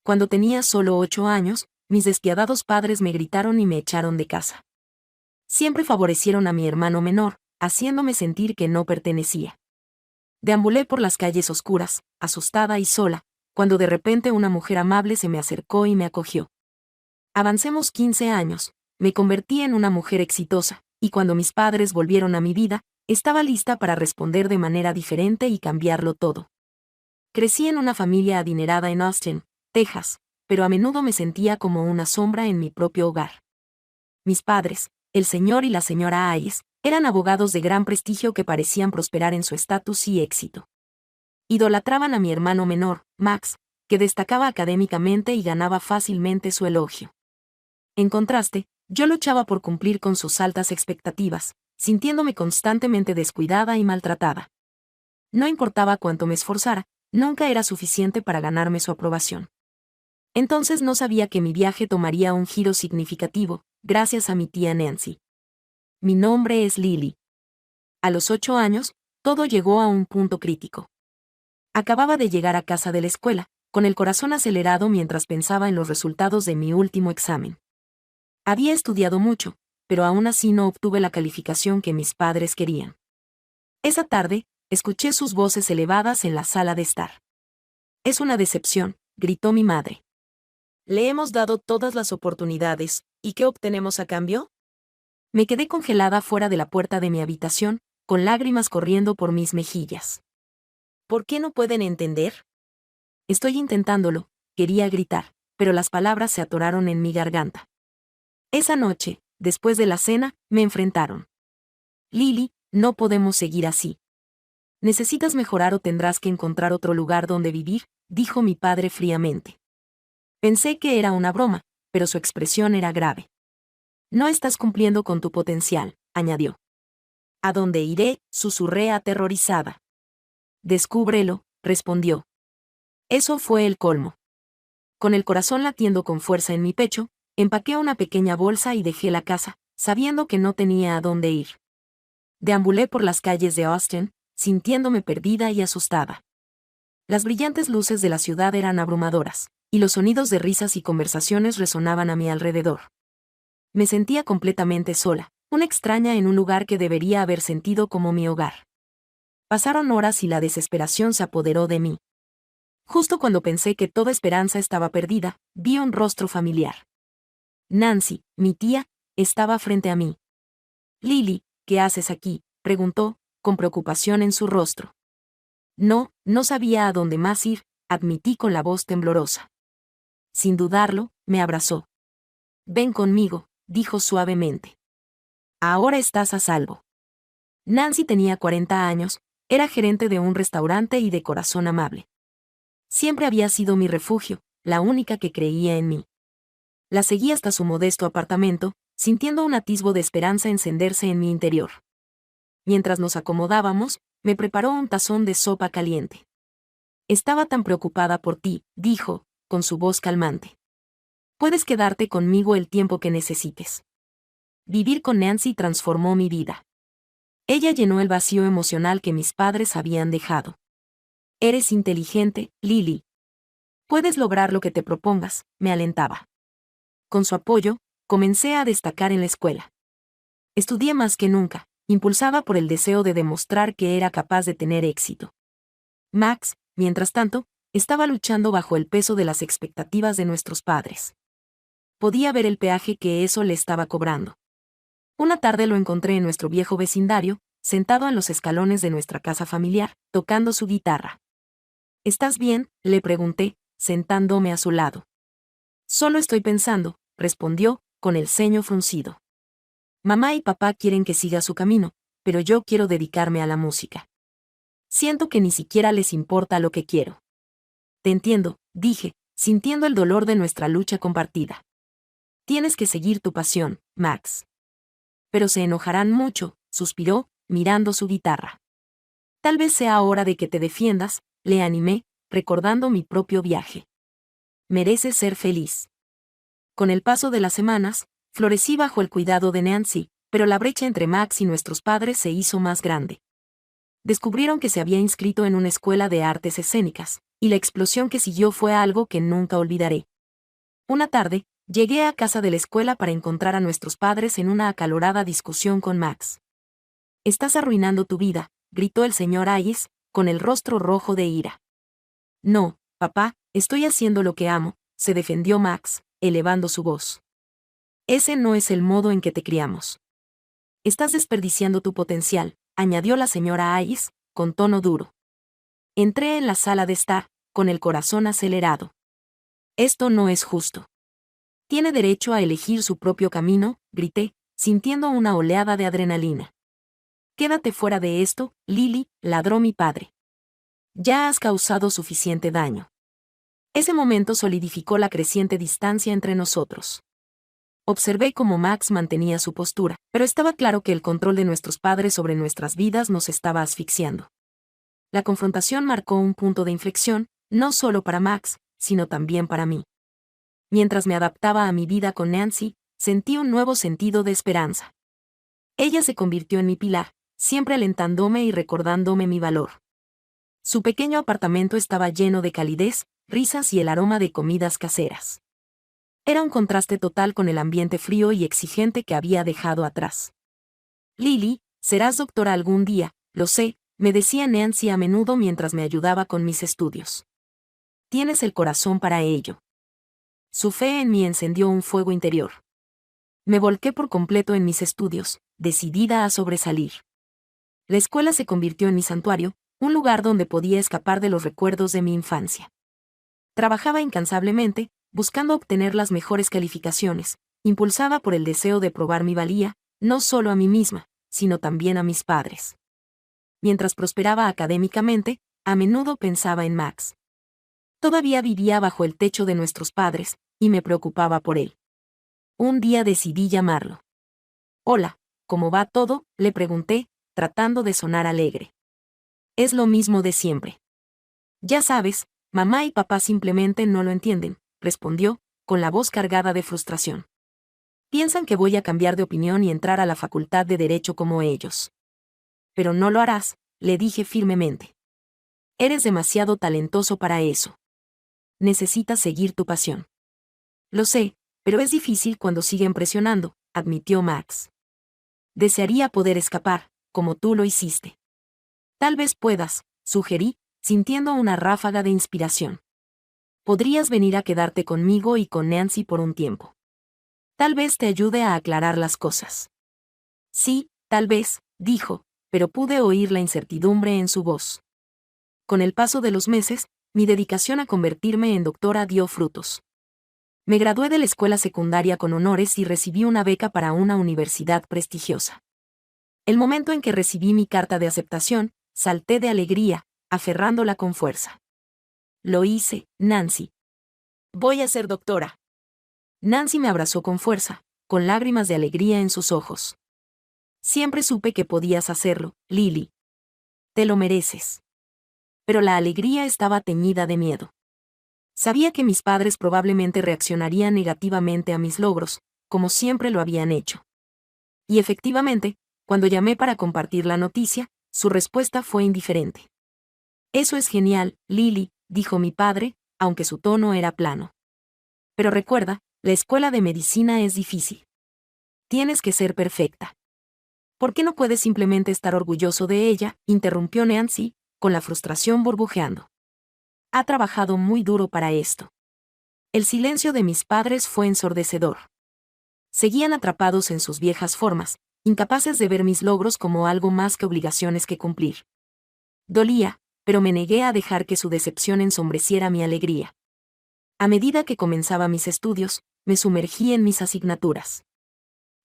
Cuando tenía solo 8 años, mis despiadados padres me gritaron y me echaron de casa. Siempre favorecieron a mi hermano menor, haciéndome sentir que no pertenecía. Deambulé por las calles oscuras, asustada y sola, cuando de repente una mujer amable se me acercó y me acogió. Avancemos 15 años, me convertí en una mujer exitosa, y cuando mis padres volvieron a mi vida, estaba lista para responder de manera diferente y cambiarlo todo. Crecí en una familia adinerada en Austin, Texas, pero a menudo me sentía como una sombra en mi propio hogar. Mis padres, el señor y la señora Hayes, eran abogados de gran prestigio que parecían prosperar en su estatus y éxito. Idolatraban a mi hermano menor, Max, que destacaba académicamente y ganaba fácilmente su elogio. En contraste, yo luchaba por cumplir con sus altas expectativas, sintiéndome constantemente descuidada y maltratada. No importaba cuánto me esforzara, nunca era suficiente para ganarme su aprobación. Entonces no sabía que mi viaje tomaría un giro significativo, gracias a mi tía Nancy. Mi nombre es Lily. A los 8 años, todo llegó a un punto crítico. Acababa de llegar a casa de la escuela, con el corazón acelerado mientras pensaba en los resultados de mi último examen. Había estudiado mucho, pero aún así no obtuve la calificación que mis padres querían. Esa tarde, escuché sus voces elevadas en la sala de estar. «Es una decepción», gritó mi madre. «Le hemos dado todas las oportunidades, ¿y qué obtenemos a cambio?» Me quedé congelada fuera de la puerta de mi habitación, con lágrimas corriendo por mis mejillas. ¿Por qué no pueden entender? Estoy intentándolo, quería gritar, pero las palabras se atoraron en mi garganta. Esa noche, después de la cena, me enfrentaron. «Lily, no podemos seguir así. Necesitas mejorar o tendrás que encontrar otro lugar donde vivir», dijo mi padre fríamente. Pensé que era una broma, pero su expresión era grave. «No estás cumpliendo con tu potencial», añadió. «¿A dónde iré?», susurré aterrorizada. «Descúbrelo», respondió. Eso fue el colmo. Con el corazón latiendo con fuerza en mi pecho, empaqué una pequeña bolsa y dejé la casa, sabiendo que no tenía a dónde ir. Deambulé por las calles de Austin, sintiéndome perdida y asustada. Las brillantes luces de la ciudad eran abrumadoras, y los sonidos de risas y conversaciones resonaban a mi alrededor. Me sentía completamente sola, una extraña en un lugar que debería haber sentido como mi hogar. Pasaron horas y la desesperación se apoderó de mí. Justo cuando pensé que toda esperanza estaba perdida, vi un rostro familiar. Nancy, mi tía, estaba frente a mí. «Lily, ¿qué haces aquí?», preguntó, con preocupación en su rostro. No sabía a dónde más ir», admití con la voz temblorosa. Sin dudarlo, me abrazó. «Ven conmigo», dijo suavemente. «Ahora estás a salvo». Nancy tenía 40 años, era gerente de un restaurante y de corazón amable. Siempre había sido mi refugio, la única que creía en mí. La seguí hasta su modesto apartamento, sintiendo un atisbo de esperanza encenderse en mi interior. Mientras nos acomodábamos, me preparó un tazón de sopa caliente. «Estaba tan preocupada por ti», dijo, con su voz calmante. «Puedes quedarte conmigo el tiempo que necesites». Vivir con Nancy transformó mi vida. Ella llenó el vacío emocional que mis padres habían dejado. «Eres inteligente, Lily. Puedes lograr lo que te propongas», me alentaba. Con su apoyo, comencé a destacar en la escuela. Estudié más que nunca, impulsada por el deseo de demostrar que era capaz de tener éxito. Max, mientras tanto, estaba luchando bajo el peso de las expectativas de nuestros padres. Podía ver el peaje que eso le estaba cobrando. Una tarde lo encontré en nuestro viejo vecindario, sentado en los escalones de nuestra casa familiar, tocando su guitarra. «¿Estás bien?», le pregunté, sentándome a su lado. «Solo estoy pensando», respondió, con el ceño fruncido. «Mamá y papá quieren que siga su camino, pero yo quiero dedicarme a la música. Siento que ni siquiera les importa lo que quiero». «Te entiendo», dije, sintiendo el dolor de nuestra lucha compartida. «Tienes que seguir tu pasión, Max». «Pero se enojarán mucho», suspiró, mirando su guitarra. «Tal vez sea hora de que te defiendas», le animé, recordando mi propio viaje. «Mereces ser feliz». Con el paso de las semanas, florecí bajo el cuidado de Nancy, pero la brecha entre Max y nuestros padres se hizo más grande. descubrieron que se había inscrito en una escuela de artes escénicas, y la explosión que siguió fue algo que nunca olvidaré. Una tarde, llegué a casa de la escuela para encontrar a nuestros padres en una acalorada discusión con Max. «Estás arruinando tu vida», gritó el señor Hayes, con el rostro rojo de ira. «No, papá, estoy haciendo lo que amo», se defendió Max, elevando su voz. «Ese no es el modo en que te criamos. Estás desperdiciando tu potencial», añadió la señora Hayes, con tono duro. Entré en la sala de estar, con el corazón acelerado. «Esto no es justo. Tiene derecho a elegir su propio camino», grité, sintiendo una oleada de adrenalina. «Quédate fuera de esto, Lily», ladró mi padre. «Ya has causado suficiente daño». Ese momento solidificó la creciente distancia entre nosotros. Observé cómo Max mantenía su postura, pero estaba claro que el control de nuestros padres sobre nuestras vidas nos estaba asfixiando. La confrontación marcó un punto de inflexión, no solo para Max, sino también para mí. Mientras me adaptaba a mi vida con Nancy, sentí un nuevo sentido de esperanza. Ella se convirtió en mi pilar, siempre alentándome y recordándome mi valor. Su pequeño apartamento estaba lleno de calidez, risas y el aroma de comidas caseras. Era un contraste total con el ambiente frío y exigente que había dejado atrás. «Lily, serás doctora algún día, lo sé», me decía Nancy a menudo mientras me ayudaba con mis estudios. «Tienes el corazón para ello». Su fe en mí encendió un fuego interior. Me volqué por completo en mis estudios, decidida a sobresalir. La escuela se convirtió en mi santuario, un lugar donde podía escapar de los recuerdos de mi infancia. Trabajaba incansablemente, buscando obtener las mejores calificaciones, impulsada por el deseo de probar mi valía, no solo a mí misma, sino también a mis padres. Mientras prosperaba académicamente, a menudo pensaba en Max. Todavía vivía bajo el techo de nuestros padres, y me preocupaba por él. Un día decidí llamarlo. «Hola, ¿cómo va todo?», le pregunté, tratando de sonar alegre. «Es lo mismo de siempre. Ya sabes, mamá y papá simplemente no lo entienden», respondió, con la voz cargada de frustración. «Piensan que voy a cambiar de opinión y entrar a la facultad de Derecho como ellos». «Pero no lo harás», le dije firmemente. «Eres demasiado talentoso para eso. Necesitas seguir tu pasión». «Lo sé, pero es difícil cuando siguen presionando», admitió Max. «Desearía poder escapar, como tú lo hiciste». «Tal vez puedas», sugerí, sintiendo una ráfaga de inspiración. «Podrías venir a quedarte conmigo y con Nancy por un tiempo. Tal vez te ayude a aclarar las cosas». «Sí, tal vez», dijo, pero pude oír la incertidumbre en su voz. Con el paso de los meses, mi dedicación a convertirme en doctora dio frutos. Me gradué de la escuela secundaria con honores y recibí una beca para una universidad prestigiosa. El momento en que recibí mi carta de aceptación, salté de alegría, aferrándola con fuerza. «Lo hice, Nancy. Voy a ser doctora». Nancy me abrazó con fuerza, con lágrimas de alegría en sus ojos. «Siempre supe que podías hacerlo, Lily. Te lo mereces». Pero la alegría estaba teñida de miedo. Sabía que mis padres probablemente reaccionarían negativamente a mis logros, como siempre lo habían hecho. Y efectivamente, cuando llamé para compartir la noticia, su respuesta fue indiferente. «Eso es genial, Lily», dijo mi padre, aunque su tono era plano. «Pero recuerda, la escuela de medicina es difícil. Tienes que ser perfecta». «¿Por qué no puedes simplemente estar orgulloso de ella?», interrumpió Nancy, con la frustración burbujeando. «Ha trabajado muy duro para esto». El silencio de mis padres fue ensordecedor. Seguían atrapados en sus viejas formas, incapaces de ver mis logros como algo más que obligaciones que cumplir. Dolía, pero me negué a dejar que su decepción ensombreciera mi alegría. A medida que comenzaba mis estudios, me sumergí en mis asignaturas.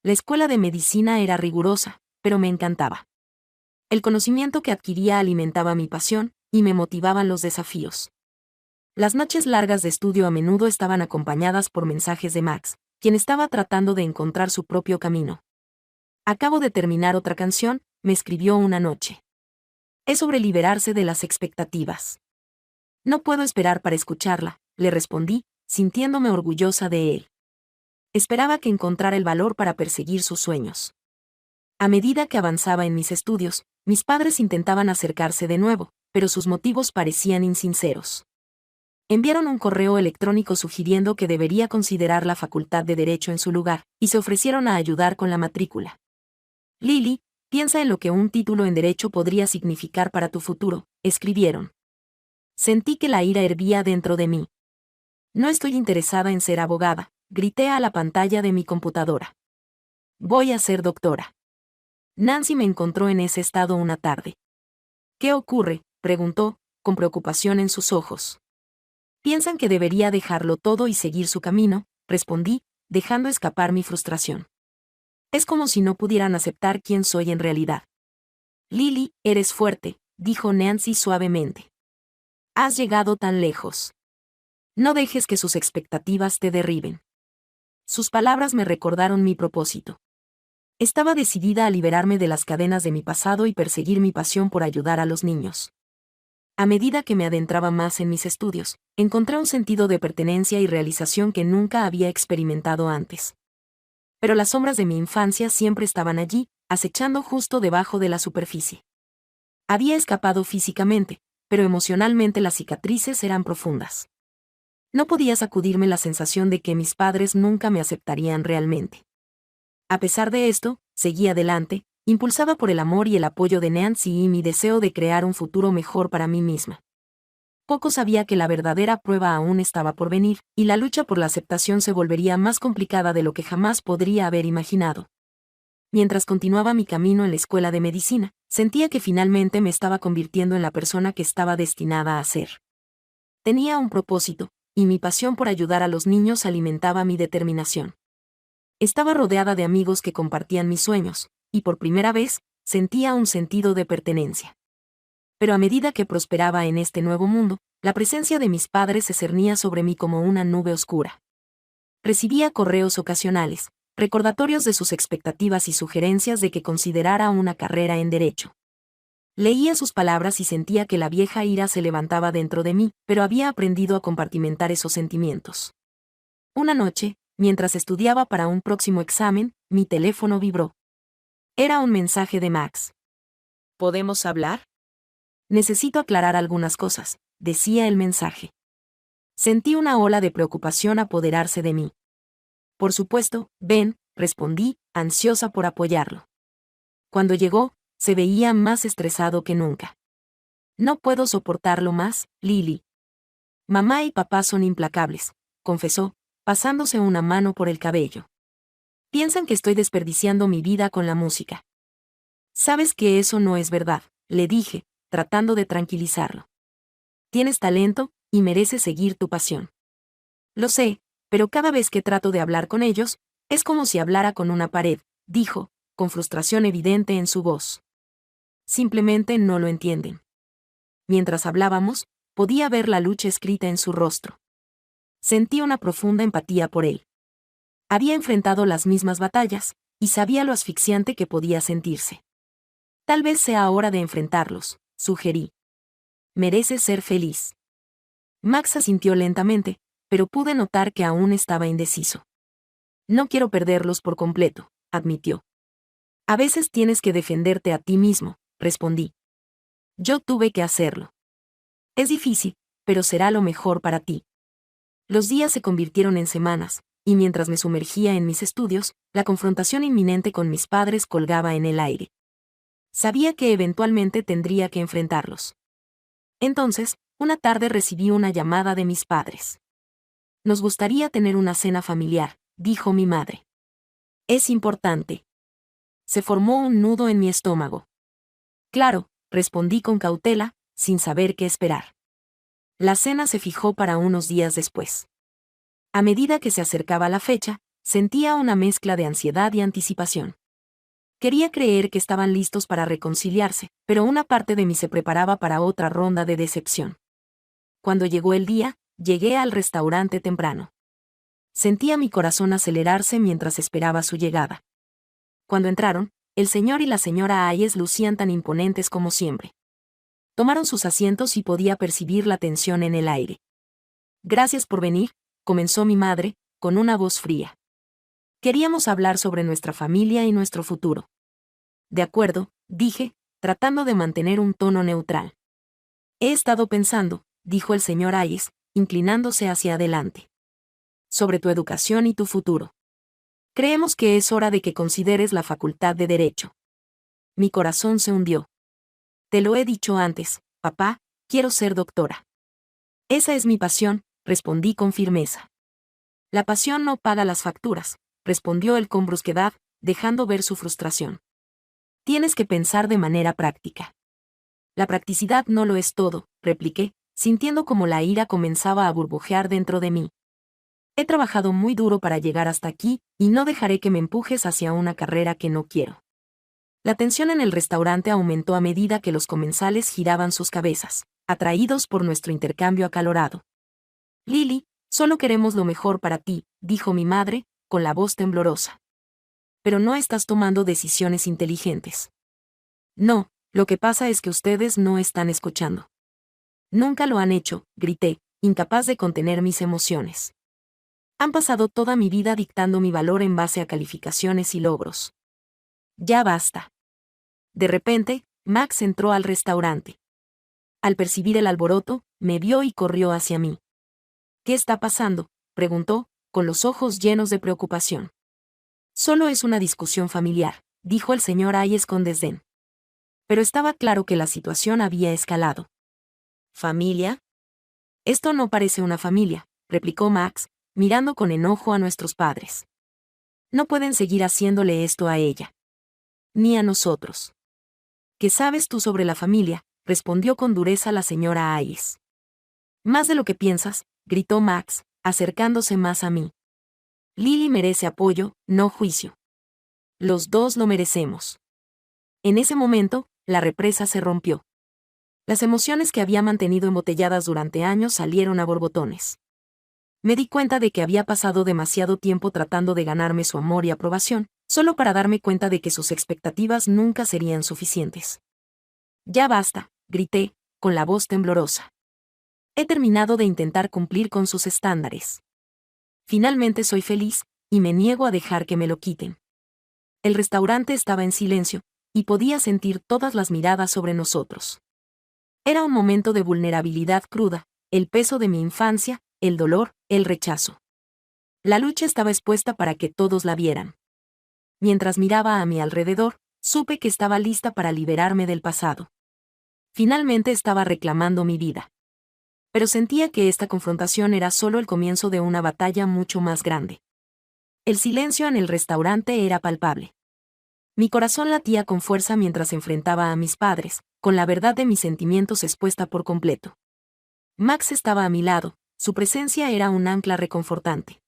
La escuela de medicina era rigurosa, pero me encantaba. El conocimiento que adquiría alimentaba mi pasión, y me motivaban los desafíos. Las noches largas de estudio a menudo estaban acompañadas por mensajes de Max, quien estaba tratando de encontrar su propio camino. «Acabo de terminar otra canción», me escribió una noche. «Es sobre liberarse de las expectativas». «No puedo esperar para escucharla», le respondí, sintiéndome orgullosa de él. Esperaba que encontrara el valor para perseguir sus sueños. A medida que avanzaba en mis estudios, mis padres intentaban acercarse de nuevo, pero sus motivos parecían insinceros. Enviaron un correo electrónico sugiriendo que debería considerar la facultad de Derecho en su lugar, y se ofrecieron a ayudar con la matrícula. Lily, piensa en lo que un título en Derecho podría significar para tu futuro, escribieron. Sentí que la ira hervía dentro de mí. No estoy interesada en ser abogada, grité a la pantalla de mi computadora. Voy a ser doctora. Nancy me encontró en ese estado una tarde. ¿Qué ocurre?, preguntó, con preocupación en sus ojos. Piensan que debería dejarlo todo y seguir su camino, respondí, dejando escapar mi frustración. Es como si no pudieran aceptar quién soy en realidad. Lily, eres fuerte, dijo Nancy suavemente. Has llegado tan lejos. No dejes que sus expectativas te derriben. Sus palabras me recordaron mi propósito. Estaba decidida a liberarme de las cadenas de mi pasado y perseguir mi pasión por ayudar a los niños. A medida que me adentraba más en mis estudios, encontré un sentido de pertenencia y realización que nunca había experimentado antes. Pero las sombras de mi infancia siempre estaban allí, acechando justo debajo de la superficie. Había escapado físicamente, pero emocionalmente las cicatrices eran profundas. No podía sacudirme la sensación de que mis padres nunca me aceptarían realmente. A pesar de esto, seguí adelante, impulsada por el amor y el apoyo de Nancy y mi deseo de crear un futuro mejor para mí misma. Poco sabía que la verdadera prueba aún estaba por venir, y la lucha por la aceptación se volvería más complicada de lo que jamás podría haber imaginado. Mientras continuaba mi camino en la escuela de medicina, sentía que finalmente me estaba convirtiendo en la persona que estaba destinada a ser. Tenía un propósito, y mi pasión por ayudar a los niños alimentaba mi determinación. Estaba rodeada de amigos que compartían mis sueños, y por primera vez, sentía un sentido de pertenencia. Pero a medida que prosperaba en este nuevo mundo, la presencia de mis padres se cernía sobre mí como una nube oscura. Recibía correos ocasionales, recordatorios de sus expectativas y sugerencias de que considerara una carrera en Derecho. Leía sus palabras y sentía que la vieja ira se levantaba dentro de mí, pero había aprendido a compartimentar esos sentimientos. Una noche, mientras estudiaba para un próximo examen, mi teléfono vibró. Era un mensaje de Max. ¿Podemos hablar? Necesito aclarar algunas cosas, decía el mensaje. Sentí una ola de preocupación apoderarse de mí. Por supuesto, ven, respondí, ansiosa por apoyarlo. Cuando llegó, se veía más estresado que nunca. No puedo soportarlo más, Lily. Mamá y papá son implacables, confesó, pasándose una mano por el cabello. Piensan que estoy desperdiciando mi vida con la música. Sabes que eso no es verdad, le dije, tratando de tranquilizarlo. Tienes talento, y mereces seguir tu pasión. Lo sé, pero cada vez que trato de hablar con ellos, es como si hablara con una pared, dijo, con frustración evidente en su voz. Simplemente no lo entienden. Mientras hablábamos, podía ver la lucha escrita en su rostro. Sentí una profunda empatía por él. Había enfrentado las mismas batallas, y sabía lo asfixiante que podía sentirse. Tal vez sea hora de enfrentarlos, sugerí. Mereces ser feliz. Max asintió lentamente, pero pude notar que aún estaba indeciso. No quiero perderlos por completo, admitió. A veces tienes que defenderte a ti mismo, respondí. Yo tuve que hacerlo. Es difícil, pero será lo mejor para ti. Los días se convirtieron en semanas, y mientras me sumergía en mis estudios, la confrontación inminente con mis padres colgaba en el aire. Sabía que eventualmente tendría que enfrentarlos. Entonces, una tarde recibí una llamada de mis padres. Nos gustaría tener una cena familiar, dijo mi madre. Es importante. Se formó un nudo en mi estómago. Claro, respondí con cautela, sin saber qué esperar. La cena se fijó para unos días después. A medida que se acercaba la fecha, sentía una mezcla de ansiedad y anticipación. Quería creer que estaban listos para reconciliarse, pero una parte de mí se preparaba para otra ronda de decepción. Cuando llegó el día, llegué al restaurante temprano. Sentía mi corazón acelerarse mientras esperaba su llegada. Cuando entraron, el señor y la señora Ayes lucían tan imponentes como siempre. Tomaron sus asientos y podía percibir la tensión en el aire. Gracias por venir, comenzó mi madre, con una voz fría. Queríamos hablar sobre nuestra familia y nuestro futuro. De acuerdo, dije, tratando de mantener un tono neutral. He estado pensando, dijo el señor Hayes, inclinándose hacia adelante. Sobre tu educación y tu futuro. Creemos que es hora de que consideres la facultad de Derecho. Mi corazón se hundió. Te lo he dicho antes, papá, quiero ser doctora. Esa es mi pasión, respondí con firmeza. La pasión no paga las facturas, respondió él con brusquedad, dejando ver su frustración. Tienes que pensar de manera práctica. La practicidad no lo es todo, repliqué, sintiendo como la ira comenzaba a burbujear dentro de mí. He trabajado muy duro para llegar hasta aquí, y no dejaré que me empujes hacia una carrera que no quiero. La tensión en el restaurante aumentó a medida que los comensales giraban sus cabezas, atraídos por nuestro intercambio acalorado. Lily, solo queremos lo mejor para ti, dijo mi madre, con la voz temblorosa. Pero no estás tomando decisiones inteligentes. No, lo que pasa es que ustedes no están escuchando. Nunca lo han hecho, grité, incapaz de contener mis emociones. Han pasado toda mi vida dictando mi valor en base a calificaciones y logros. Ya basta. De repente, Max entró al restaurante. Al percibir el alboroto, me vio y corrió hacia mí. ¿Qué está pasando?, preguntó, con los ojos llenos de preocupación. Solo es una discusión familiar, dijo el señor Hayes con desdén. Pero estaba claro que la situación había escalado. ¿Familia? Esto no parece una familia, replicó Max, mirando con enojo a nuestros padres. No pueden seguir haciéndole esto a ella. Ni a nosotros. ¿Qué sabes tú sobre la familia?, respondió con dureza la señora Hayes. Más de lo que piensas, gritó Max, acercándose más a mí. Lily merece apoyo, no juicio. Los dos lo merecemos. En ese momento, la represa se rompió. Las emociones que había mantenido embotelladas durante años salieron a borbotones. Me di cuenta de que había pasado demasiado tiempo tratando de ganarme su amor y aprobación, solo para darme cuenta de que sus expectativas nunca serían suficientes. Ya basta, grité, con la voz temblorosa. He terminado de intentar cumplir con sus estándares. Finalmente soy feliz, y me niego a dejar que me lo quiten. El restaurante estaba en silencio, y podía sentir todas las miradas sobre nosotros. Era un momento de vulnerabilidad cruda, el peso de mi infancia, el dolor, el rechazo. La lucha estaba expuesta para que todos la vieran. Mientras miraba a mi alrededor, supe que estaba lista para liberarme del pasado. Finalmente estaba reclamando mi vida. Pero sentía que esta confrontación era solo el comienzo de una batalla mucho más grande. El silencio en el restaurante era palpable. Mi corazón latía con fuerza mientras enfrentaba a mis padres, con la verdad de mis sentimientos expuesta por completo. Max estaba a mi lado, su presencia era un ancla reconfortante.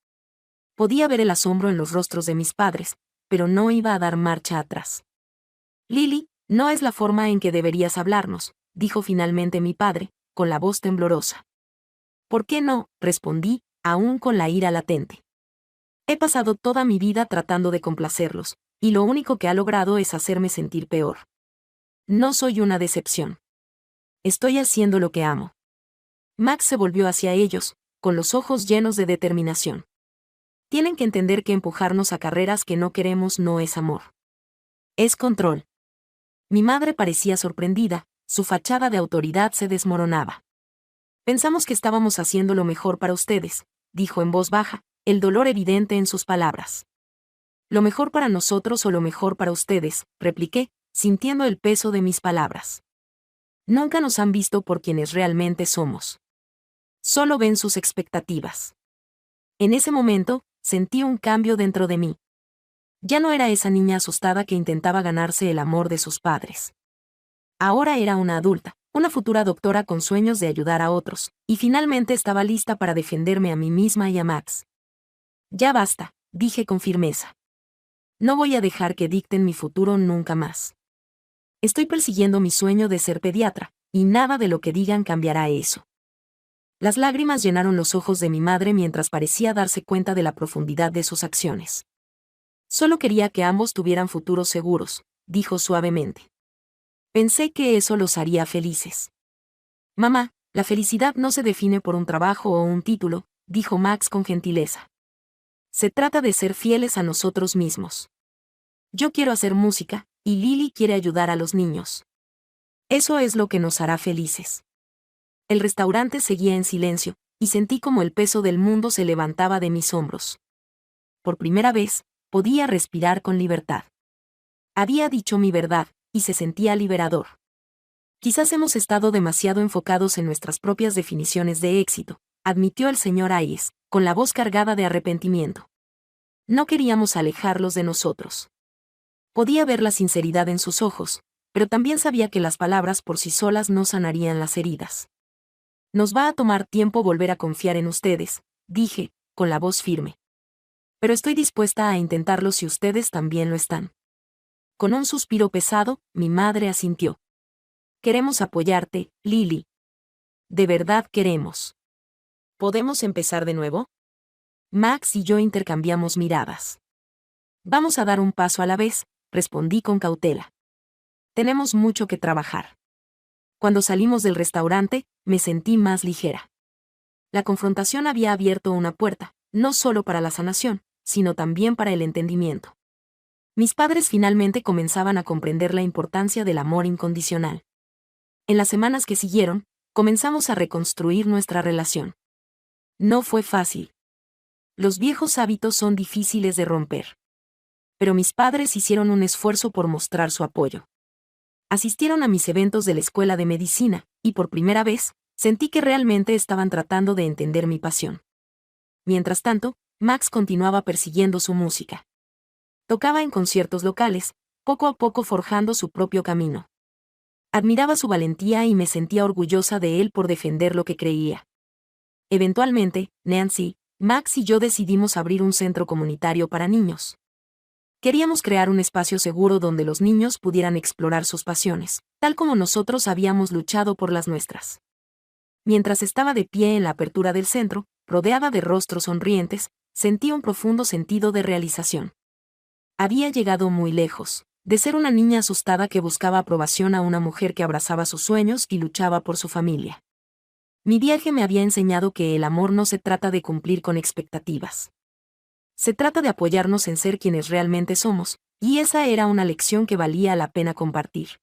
Podía ver el asombro en los rostros de mis padres, pero no iba a dar marcha atrás. Lily, no es la forma en que deberías hablarnos, dijo finalmente mi padre, con la voz temblorosa. ¿Por qué no?, respondí, aún con la ira latente. He pasado toda mi vida tratando de complacerlos, y lo único que ha logrado es hacerme sentir peor. No soy una decepción. Estoy haciendo lo que amo. Max se volvió hacia ellos, con los ojos llenos de determinación. Tienen que entender que empujarnos a carreras que no queremos no es amor. Es control. Mi madre parecía sorprendida, su fachada de autoridad se desmoronaba. Pensamos que estábamos haciendo lo mejor para ustedes, dijo en voz baja, el dolor evidente en sus palabras. Lo mejor para nosotros o lo mejor para ustedes, repliqué, sintiendo el peso de mis palabras. Nunca nos han visto por quienes realmente somos. Solo ven sus expectativas. En ese momento, sentí un cambio dentro de mí. Ya no era esa niña asustada que intentaba ganarse el amor de sus padres. Ahora era una adulta, una futura doctora con sueños de ayudar a otros, y finalmente estaba lista para defenderme a mí misma y a Max. Ya basta, dije con firmeza. No voy a dejar que dicten mi futuro nunca más. Estoy persiguiendo mi sueño de ser pediatra, y nada de lo que digan cambiará eso. Las lágrimas llenaron los ojos de mi madre mientras parecía darse cuenta de la profundidad de sus acciones. Solo quería que ambos tuvieran futuros seguros, dijo suavemente. Pensé que eso los haría felices. Mamá, la felicidad no se define por un trabajo o un título, dijo Max con gentileza. Se trata de ser fieles a nosotros mismos. Yo quiero hacer música, y Lily quiere ayudar a los niños. Eso es lo que nos hará felices. El restaurante seguía en silencio, y sentí como el peso del mundo se levantaba de mis hombros. Por primera vez, podía respirar con libertad. Había dicho mi verdad, y se sentía liberador. Quizás hemos estado demasiado enfocados en nuestras propias definiciones de éxito, admitió el señor Hayes, con la voz cargada de arrepentimiento. No queríamos alejarlos de nosotros. Podía ver la sinceridad en sus ojos, pero también sabía que las palabras por sí solas no sanarían las heridas. Nos va a tomar tiempo volver a confiar en ustedes, dije, con la voz firme. Pero estoy dispuesta a intentarlo si ustedes también lo están. Con un suspiro pesado, mi madre asintió. Queremos apoyarte, Lily. De verdad queremos. ¿Podemos empezar de nuevo? Max y yo intercambiamos miradas. Vamos a dar un paso a la vez, respondí con cautela. Tenemos mucho que trabajar. Cuando salimos del restaurante, me sentí más ligera. La confrontación había abierto una puerta, no solo para la sanación, sino también para el entendimiento. Mis padres finalmente comenzaban a comprender la importancia del amor incondicional. En las semanas que siguieron, comenzamos a reconstruir nuestra relación. No fue fácil. Los viejos hábitos son difíciles de romper. Pero mis padres hicieron un esfuerzo por mostrar su apoyo. Asistieron a mis eventos de la escuela de medicina, y por primera vez, sentí que realmente estaban tratando de entender mi pasión. Mientras tanto, Max continuaba persiguiendo su música. Tocaba en conciertos locales, poco a poco forjando su propio camino. Admiraba su valentía y me sentía orgullosa de él por defender lo que creía. Eventualmente, Nancy, Max y yo decidimos abrir un centro comunitario para niños. Queríamos crear un espacio seguro donde los niños pudieran explorar sus pasiones, tal como nosotros habíamos luchado por las nuestras. Mientras estaba de pie en la apertura del centro, rodeada de rostros sonrientes, sentí un profundo sentido de realización. Había llegado muy lejos, de ser una niña asustada que buscaba aprobación a una mujer que abrazaba sus sueños y luchaba por su familia. Mi viaje me había enseñado que el amor no se trata de cumplir con expectativas. Se trata de apoyarnos en ser quienes realmente somos, y esa era una lección que valía la pena compartir.